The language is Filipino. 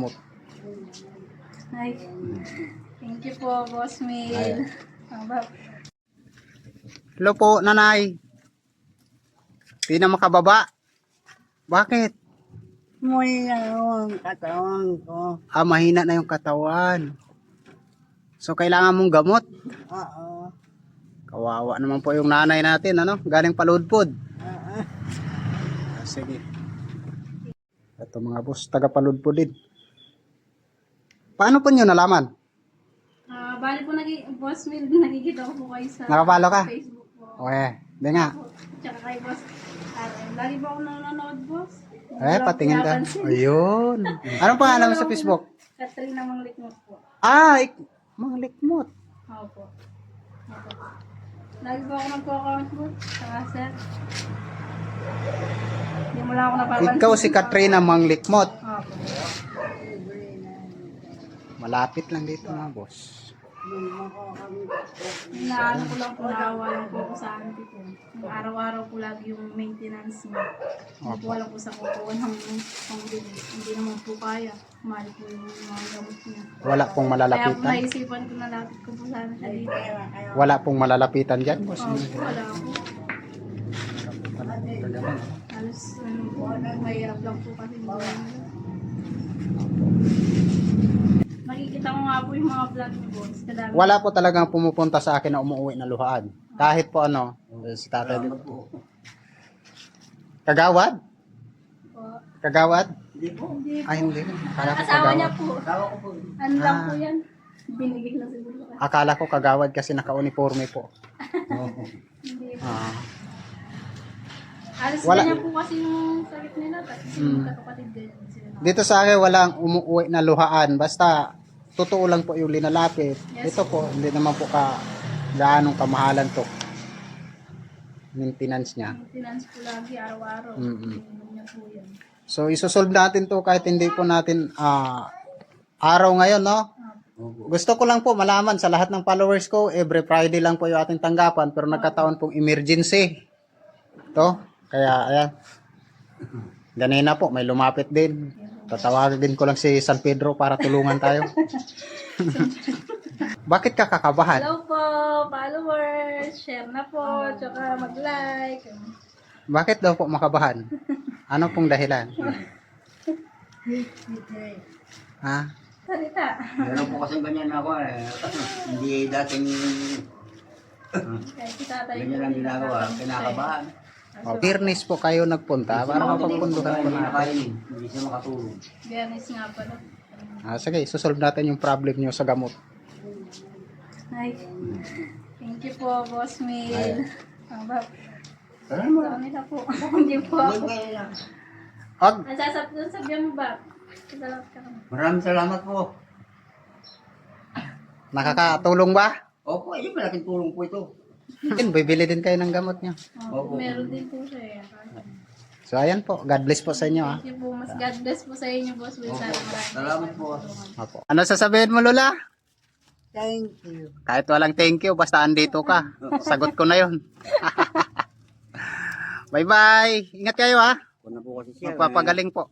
gamot. Ay, thank you po, Boss Mail. Hello po, nanay. Di na makababa. Bakit? May ang katawan ko. Mahina na yung katawan. So, kailangan mong gamot. Oo. Kawawa naman po yung nanay natin, ano? Galing Paludpod. Oo. Sige. Ito mga boss, taga Paludpod din. Paano po nyo nalaman? Bali po, Boss Mail, nakikita ko po kayo sa Nakapalo ka? Facebook po. Okay, di nga. Tsaka kay Boss RM. Lagi po ako nanonood, Boss. Patingin ka. Ayun. Anong pangalan mo sa Facebook? Katrina Manglikmot po. Mga likmot. Opo. Lagi po ako nagko-comment po. Saka sir. Hindi mo lang ako napapansin. Ikaw si Katrina Manglikmot. Opo. Malapit lang dito mga boss. Inaano ko lang po, naawa lang po ako sa akin po. Yung araw-araw po lagi yung maintenance mo. Hindi po alam po sa kukuha ng pang-bilis. Hindi naman po kaya. Mahal po yung mga gamot niya. Wala pong Kaya po malalapitan. naisipan ko na lapit ko po sana siya dito. Wala pong malalapitan dyan boss. Wala po. Halos mahirap lang po kasi buhay nila. Nakikita ko nga po yung mga vlog ni Boss. Kadami. Wala po talagang pumupunta sa akin na umuwi na luhaan. Kahit po ano, si tatay dito. Kagawad? Po. Kagawad? Hindi po. Hindi po. Ay hindi. Akala ko Asawa niya kagawad. po. Tawa ko po. Ano lang po yan? Binigay na siguro. Akala ko kagawad kasi naka-uniforme po. Hindi po. Ah. Alas Wala. ganyan po kasi yung sakit nila. Tapos yung kapatid ganyan sila. Dito sa akin walang umuwi na luhaan. Basta totoo lang po yung linalapit. Yes. Ito po, hindi naman po gaanong kamahalan to. Maintenance niya. Maintenance po lagi araw-araw. Ininom niya po yan. So isosolve natin to kahit hindi po natin araw ngayon, no? Gusto ko lang po malaman sa lahat ng followers ko, every Friday lang po yung ating tanggapan pero nagkataon pong emergency. To, kaya ayan. Ganina po, may lumapit din. Tatawagin ko lang si San Pedro para tulungan tayo. Bakit ka kakabahan? Hello po, followers. Share na po. Tsaka mag-like. Bakit daw po makabahan? Ano pong dahilan? Ha? Salita. Meron po kasing ganyan ako eh. Hindi dating Kahit si tatay ganyan ang ginagawa. Kinakabahan. Fairness po kayo nagpunta para mapagpunduhan po natin. Nakainin. Hindi siya makatulog. Biyernes nga pala. Sige, susolve natin yung problem nyo sa gamot. Ay, thank you po, Boss Mail. Sa kanila po. Hindi po ako. Ang sabihan mo ba? Salamat ka naman. Maraming salamat po. Nakakatulong ba? Opo, ayun, malaking tulong po ito. Bibili din kayo ng gamot nyo. Opo, meron din po siya. So ayan po, God bless po sa inyo. Thank you po. Mas God bless po sa inyo, Boss Mail. Sana maraming Salamat po. Apo. Ano sasabihin mo, Lola? Thank you. Kahit walang thank you, basta andito ka. Sagot ko na yun. Bye-bye. Ingat kayo ha. Ako na po kasi siya. Magpapagaling po.